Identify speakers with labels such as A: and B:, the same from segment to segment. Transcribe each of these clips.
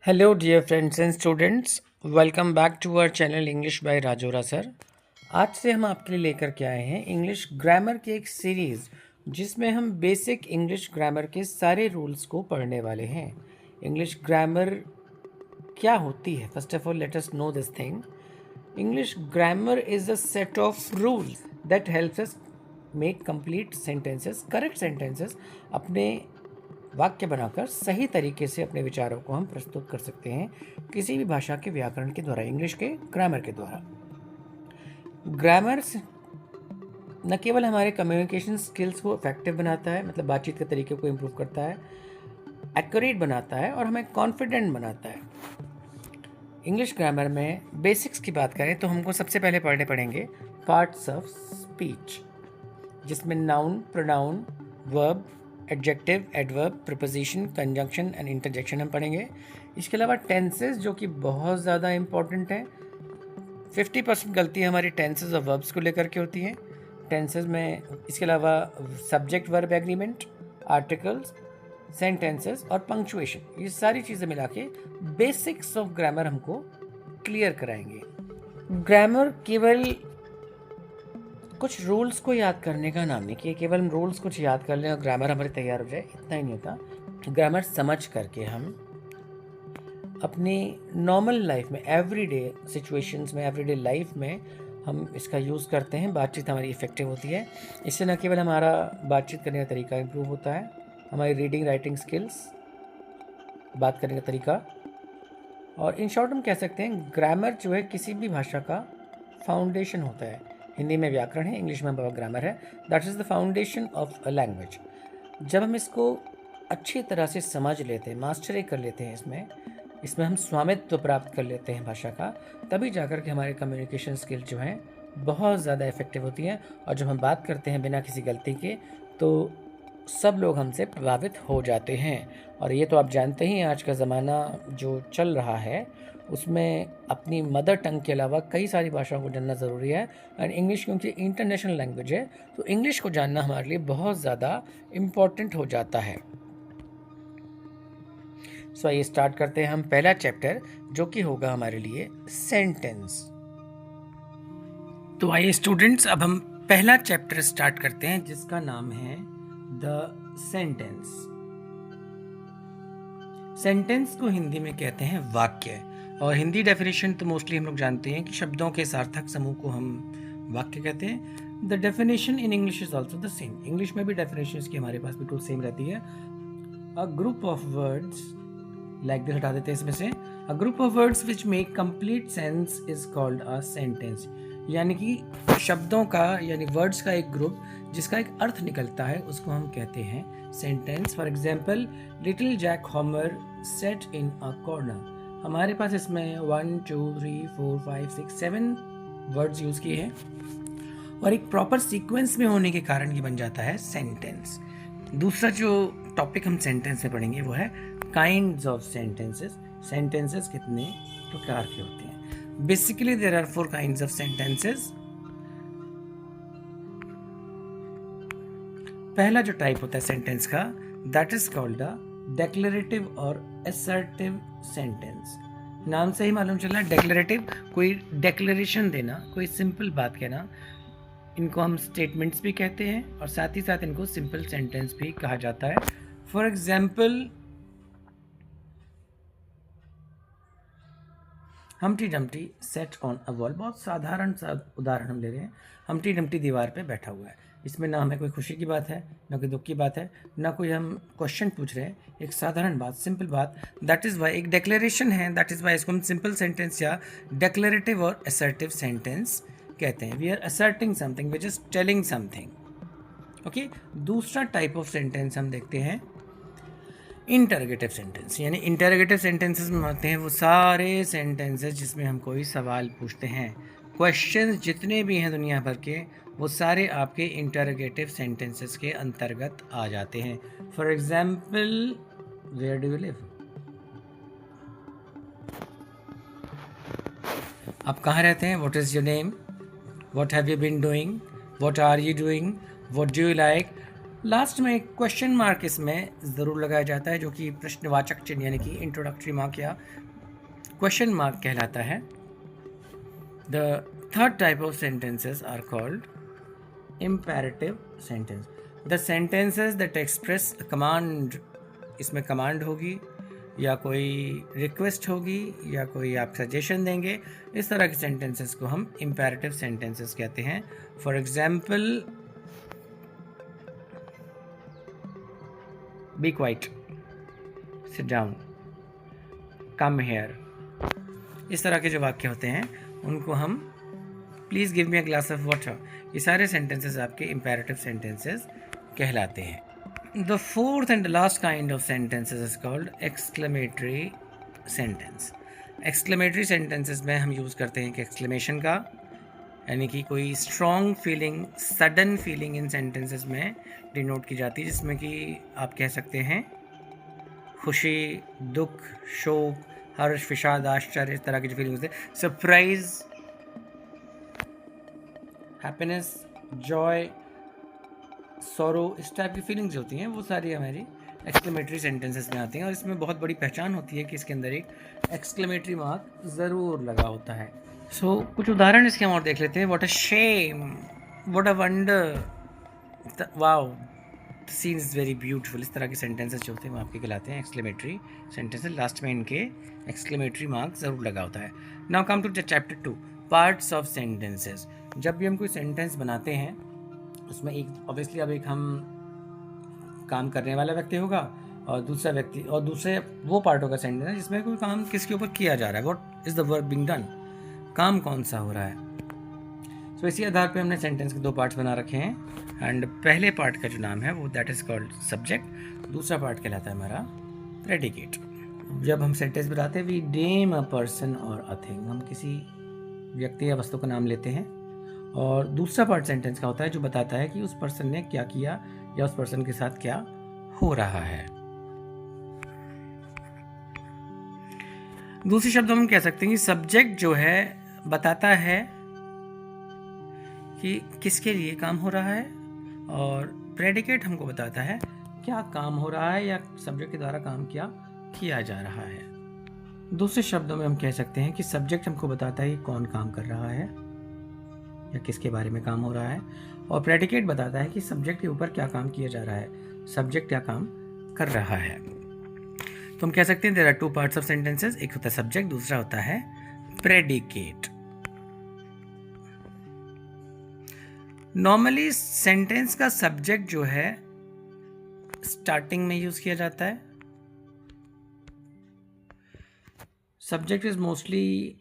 A: Hello, dear friends and students. Welcome back to our channel English by Rajora sir. आज से हम आपके लिए लेकर के आए हैं इंग्लिश ग्रामर की एक सीरीज़ जिसमें हम बेसिक इंग्लिश ग्रामर के सारे रूल्स को पढ़ने वाले हैं। इंग्लिश ग्रामर क्या होती है? First of all let us know this thing. English grammar is a set of rules that helps us make complete sentences, correct sentences, अपने वाक्य बनाकर सही तरीके से अपने विचारों को हम प्रस्तुत कर सकते हैं किसी भी भाषा के व्याकरण के द्वारा, इंग्लिश के ग्रामर के द्वारा। ग्रामर न केवल हमारे कम्युनिकेशन स्किल्स को इफेक्टिव बनाता है, मतलब बातचीत के तरीके को इम्प्रूव करता है, एक्यूरेट बनाता है और हमें कॉन्फिडेंट बनाता है। इंग्लिश ग्रामर में बेसिक्स की बात करें तो हमको सबसे पहले पढ़ने पड़ेंगे पार्ट्स ऑफ स्पीच, जिसमें noun, pronoun, verb, adjective, adverb, preposition, conjunction and interjection हम पढ़ेंगे। इसके अलावा टेंसेस, जो कि बहुत ज़्यादा इंपॉर्टेंट है। 50% गलती हमारी टेंसेस और वर्ब्स को लेकर के होती है टेंसेस में। इसके अलावा subject verb agreement, articles, sentences और पंक्चुएशन, ये सारी चीज़ें मिला के बेसिक्स ऑफ ग्रामर हमको क्लियर कराएंगे। ग्रामर केवल कुछ रूल्स को याद करने का नाम नहीं कि केवल हम रूल्स कुछ याद कर लें और ग्रामर हमारी तैयार हो जाए, इतना ही नहीं होता। ग्रामर समझ करके हम अपनी नॉर्मल लाइफ में, एवरीडे सिचुएशंस में, एवरीडे लाइफ में हम इसका यूज़ करते हैं। बातचीत हमारी इफ़ेक्टिव होती है। इससे न केवल हमारा बातचीत करने का तरीका इम्प्रूव होता है, हमारी रीडिंग राइटिंग स्किल्स, बात करने का तरीका, और इन शॉर्ट हम कह सकते हैं ग्रामर जो है किसी भी भाषा का फाउंडेशन होता है। हिंदी में व्याकरण है, इंग्लिश में ग्रामर है। That is the foundation of a language. जब हम इसको अच्छी तरह से समझ लेते हैं, मास्टरी कर लेते हैं, इसमें हम स्वामित्व प्राप्त कर लेते हैं भाषा का, तभी जाकर के हमारे कम्युनिकेशन स्किल जो हैं बहुत ज़्यादा इफ़ेक्टिव होती हैं। और जब हम बात करते हैं बिना किसी गलती के, तो सब लोग हमसे प्रभावित हो जाते हैं। और ये तो आप जानते ही, आज का ज़माना जो चल रहा है उसमें अपनी मदर टंग के अलावा कई सारी भाषाओं को जानना ज़रूरी है। एंड इंग्लिश क्योंकि इंटरनेशनल लैंग्वेज है, तो इंग्लिश को जानना हमारे लिए बहुत ज़्यादा इम्पॉर्टेंट हो जाता है। सो आइए स्टार्ट करते हैं हम पहला चैप्टर, जो कि होगा हमारे लिए सेंटेंस। तो आइए स्टूडेंट्स, अब हम पहला चैप्टर स्टार्ट करते हैं जिसका नाम है द सेंटेंस। सेंटेंस को हिंदी में कहते हैं वाक्य, और हिंदी डेफिनेशन तो मोस्टली हम लोग जानते हैं कि शब्दों के सार्थक समूह को हम वाक्य कहते हैं। The definition in English is also the same. English में भी डेफिनेशन की हमारे पास बिल्कुल सेम रहती है। A group of words, like this हटा देते हैं इसमें से। A group of words which make complete sense is called a sentence. यानी कि शब्दों का, यानी वर्ड्स का एक ग्रुप जिसका एक अर्थ निकलता है, उसको हम कहते हैं sentence. For example, little Jack Horner set in a corner. हमारे पास इसमें 1 2 3 4 5 6 7 वर्ड्स यूज किए हैं और एक प्रॉपर सीक्वेंस में होने के कारण ये बन जाता है सेंटेंस। दूसरा जो टॉपिक हम सेंटेंस में पढ़ेंगे वो है काइंड्स ऑफ सेंटेंसेस। सेंटेंसेस कितने प्रकार के होते हैं? Basically there are 4 kinds of sentences. पहला जो टाइप होता है सेंटेंस का, that is called the declarative और असर्टिव सेंटेंस। नाम से ही मालूम चल रहा है डेक्लेरेटिव, कोई डेक्लेरेशन देना, कोई सिंपल बात कहना। इनको हम स्टेटमेंट्स भी कहते हैं और साथ ही साथ इनको सिंपल सेंटेंस भी कहा जाता है। For example, हमटी Dumpty set on a wall. बहुत साधारण सा उदाहरण हम ले रहे हैं। हमटी डमटी दीवार पे बैठा हुआ है। इसमें ना हमें कोई खुशी की बात है, ना कोई दुख की बात है, ना कोई हम क्वेश्चन पूछ रहे हैं, एक साधारण बात, सिंपल बात। दैट इज़ वाई एक डेक्लेरेशन है। दैट इज़ वाई इसको हम सिंपल सेंटेंस या डेक्लेरेटिव और असर्टिव सेंटेंस कहते हैं। We are asserting something, we just telling something. Okay, दूसरा टाइप ऑफ सेंटेंस हम देखते हैं इंटरोगेटिव सेंटेंस। यानी इंटरोगेटिव सेंटेंसेस में आते हैं वो सारे सेंटेंसेस जिसमें हम कोई सवाल पूछते हैं। क्वेश्चंस जितने भी हैं दुनिया भर के, वो सारे आपके इंटरोगेटिव सेंटेंसेस के अंतर्गत आ जाते हैं। For example, where do you live? आप कहाँ रहते हैं? What is your name? What have you been doing? What are you doing? What do you like? Last में एक क्वेश्चन मार्क इसमें ज़रूर लगाया जाता है, जो कि प्रश्नवाचक चिन्ह यानी कि इंट्रोडक्टरी मार्क या क्वेश्चन मार्क कहलाता है। The third type of sentences are called imperative sentence. The sentences that express a command, इसमें कमांड होगी या कोई रिक्वेस्ट होगी या कोई आप सजेशन देंगे, इस तरह के सेंटेंसेस को हम इम्पेरेटिव सेंटेंसेस कहते हैं। For example, be quiet, sit down, come here, इस तरह के जो वाक्य होते हैं उनको हम please give me a glass of water, ये सारे सेंटेंसेस आपके इम्पेरेटिव सेंटेंसेस कहलाते हैं। The fourth and last kind of sentences is called exclamatory sentence. Exclamatory sentences में हम यूज़ करते हैं कि एक्सक्लेमेशन का, यानी कि कोई strong feeling, sudden feeling in sentences में डिनोट की जाती है, जिसमें कि आप कह सकते हैं खुशी, दुख, शोक, हर्ष, विषाद, आश्चर्य, इस तरह की जो फीलिंग होती है, सरप्राइज, हैप्पीनेस, जॉय, सॉरो, इस टाइप की फीलिंग्स होती हैं, वो सारी हमारी एक्सक्लेमेटरी सेंटेंसेस में आती हैं। और इसमें बहुत बड़ी पहचान होती है कि इसके अंदर एक एक्सक्लेमेटरी मार्क ज़रूर लगा होता है। सो कुछ उदाहरण इसके हम और देख लेते हैं। What a shame, what a wonder, wow, the scene is very beautiful, इस तरह के सेंटेंसेस जो होते हैं वो आपके कहलाते हैं एक्सक्लेमेटरी सेंटेंसेस। लास्ट में इनके एक्सक्लेमेटरी मार्क ज़रूर लगा होता है। Now come to the chapter 2, parts of sentences. जब भी हम कोई सेंटेंस बनाते हैं उसमें एक ऑब्वियसली अब एक हम काम करने वाला व्यक्ति होगा और दूसरा व्यक्ति, और दूसरे वो पार्ट होगा सेंटेंस है जिसमें कोई काम किसके ऊपर किया जा रहा है, what is the work being done, काम कौन सा हो रहा है। सो इसी आधार पे हमने सेंटेंस के दो पार्ट्स बना रखे हैं। एंड पहले पार्ट का जो नाम है वो दैट इज़ कॉल्ड सब्जेक्ट, दूसरा पार्ट कहलाता है हमारा प्रेडिकेट। जब हम सेंटेंस बनाते हैं वी नेम अ पर्सन और अ थिंग, हम किसी व्यक्ति या वस्तु का नाम लेते हैं, और दूसरा पार्ट सेंटेंस का होता है जो बताता है कि उस पर्सन ने क्या किया या उस पर्सन के साथ क्या हो रहा है। दूसरे शब्द हम कह सकते हैं कि सब्जेक्ट जो है बताता है कि किसके लिए काम हो रहा है, और प्रेडिकेट हमको बताता है क्या काम हो रहा है या सब्जेक्ट के द्वारा काम क्या किया जा रहा है। दूसरे शब्दों में हम कह सकते हैं कि सब्जेक्ट हमको बताता है कि कौन काम कर रहा है या किसके बारे में काम हो रहा है, और प्रेडिकेट बताता है कि सब्जेक्ट के ऊपर क्या काम किया जा रहा है, सब्जेक्ट क्या काम कर रहा है। तो हम कह सकते हैं there are two parts of sentences, एक होता है सब्जेक्ट, दूसरा होता है प्रेडिकेट। नॉर्मली सेंटेंस का सब्जेक्ट जो है स्टार्टिंग में यूज किया जाता है। Subject is mostly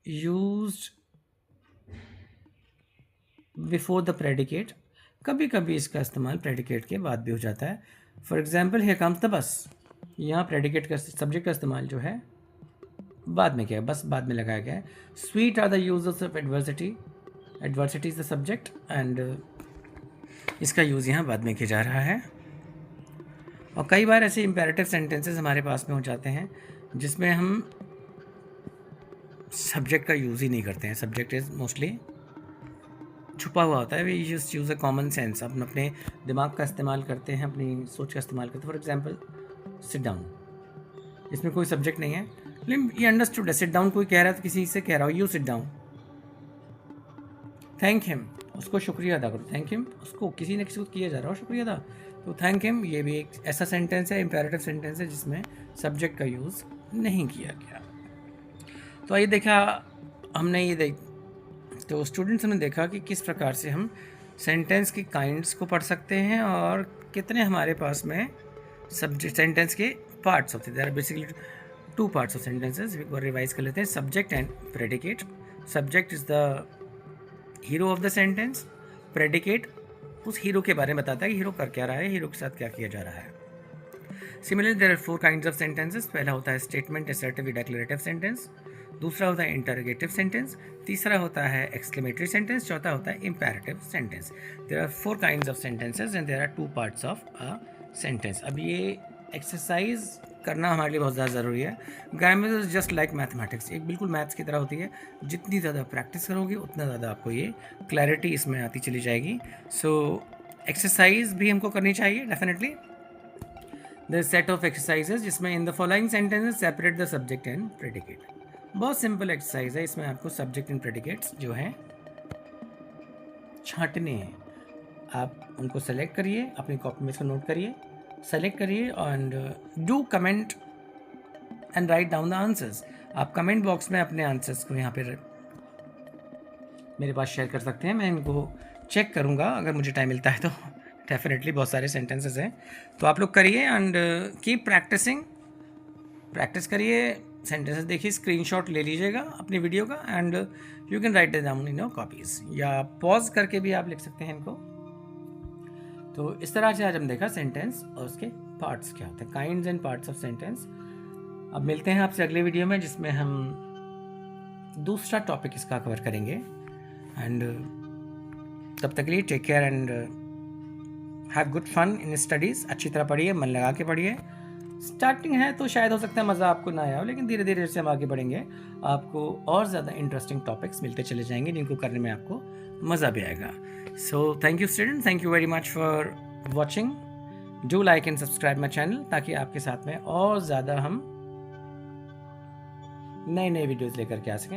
A: used before the predicate, कभी कभी इसका इस्तेमाल प्रेडिकेट के बाद भी हो जाता है। For example here comes the bus, यहाँ प्रेडिकेट का सब्जेक्ट का इस्तेमाल जो है बाद में किया है, बस बाद में लगाया गया है। Sweet are the users of adversity, adversity is the subject and इसका यूज़ यहाँ बाद में किया जा रहा है। और कई बार ऐसे इम्पेरेटिव सेंटेंसेस हमारे पास में हो जाते हैं जिसमें हम सब्जेक्ट का यूज़ ही नहीं करते हैं, सब्जेक्ट इज मोस्टली छुपा हुआ होता है। We just use a common sense, हम अपने दिमाग का इस्तेमाल करते हैं, अपनी सोच का इस्तेमाल करते हैं। फॉर एग्जाम्पल सिट डाउन, इसमें कोई सब्जेक्ट नहीं है, लेकिन ये अंडरस्टूड है। सिट डाउन कोई कह रहा है तो किसी से कह रहा हो you sit down. Thank him, उसको शुक्रिया अदा करो, थैंक हिम, उसको किसी न किसी को किया जा रहा हो शुक्रिया अदा, तो थैंक हिम, ये भी एक ऐसा सेंटेंस है, इम्पेरेटिव सेंटेंस है जिसमें सब्जेक्ट का यूज़ नहीं किया गया। तो ये देखा हमने, ये तो स्टूडेंट्स ने देखा कि किस प्रकार से हम सेंटेंस की काइंड्स को पढ़ सकते हैं और कितने हमारे पास में सब्जेक्ट सेंटेंस के पार्ट्स होते हैं। There are basically two parts of sentences, एक बार रिवाइज कर लेते हैं। Subject and predicate. Subject is the hero of the sentence, predicate उस हीरो के बारे में बताता है कि हीरो कर क्या रहा है, हीरो के साथ क्या किया जा रहा है। Similarly there are four kinds of sentences. पहला होता है स्टेटमेंट, असर्टिव, डिक्लेरेटिव सेंटेंस। दूसरा होता है इंटरोगेटिव सेंटेंस। तीसरा होता है एक्सक्लेमेटरी सेंटेंस। चौथा होता है imperative sentence. There are four kinds of sentences and there are two parts of a sentence. अब ये एक्सरसाइज करना हमारे लिए बहुत ज़्यादा ज़रूरी है। Grammar is just like mathematics, एक बिल्कुल मैथ्स की तरह होती है। जितनी ज़्यादा प्रैक्टिस करोगे उतना ज़्यादा आपको ये क्लैरिटी इसमें आती चली जाएगी। सो एक्सरसाइज भी हमको करनी चाहिए definitely. The set of exercises जिसमें in the following sentences separate the subject and predicate. बहुत सिंपल एक्सरसाइज है, इसमें आपको सब्जेक्ट एंड प्रेडिकेट्स जो हैं छांटने हैं। आप उनको सेलेक्ट करिए, अपनी कॉपी में इसको नोट करिए, सेलेक्ट करिए and do comment and write down the answers. आप कमेंट बॉक्स में अपने आंसर्स को यहाँ पे मेरे पास शेयर कर सकते हैं, मैं इनको चेक करूँगा अगर मुझे टाइम मिलता है तो। डेफिनेटली बहुत सारे सेंटेंसेस हैं, तो आप लोग करिए एंड कीप प्रैक्टिसिंग। प्रैक्टिस करिए, सेंटेंसेस देखिए, स्क्रीनशॉट ले लीजिएगा अपनी वीडियो का and you can write it down in your copies, या पॉज करके भी आप लिख सकते हैं इनको। तो इस तरह से आज हम देखा सेंटेंस और उसके पार्ट्स क्या होते हैं, kinds and parts of sentence. अब मिलते हैं आपसे अगले वीडियो में जिसमें हम दूसरा टॉपिक इसका कवर करेंगे एंड तब तक के लिए take care and have good fun in studies. अच्छी तरह पढ़िए, मन लगा के पढ़िए। स्टार्टिंग है तो शायद हो सकता है मज़ा आपको ना आया हो, लेकिन धीरे धीरे से हम आगे बढ़ेंगे, आपको और ज़्यादा इंटरेस्टिंग टॉपिक्स मिलते चले जाएंगे जिनको करने में आपको मज़ा भी आएगा। So thank you student, thank you very much for watching. Do like and subscribe my channel ताकि आपके साथ में और ज़्यादा हम नए नए वीडियोज़ लेकर के आ सकें।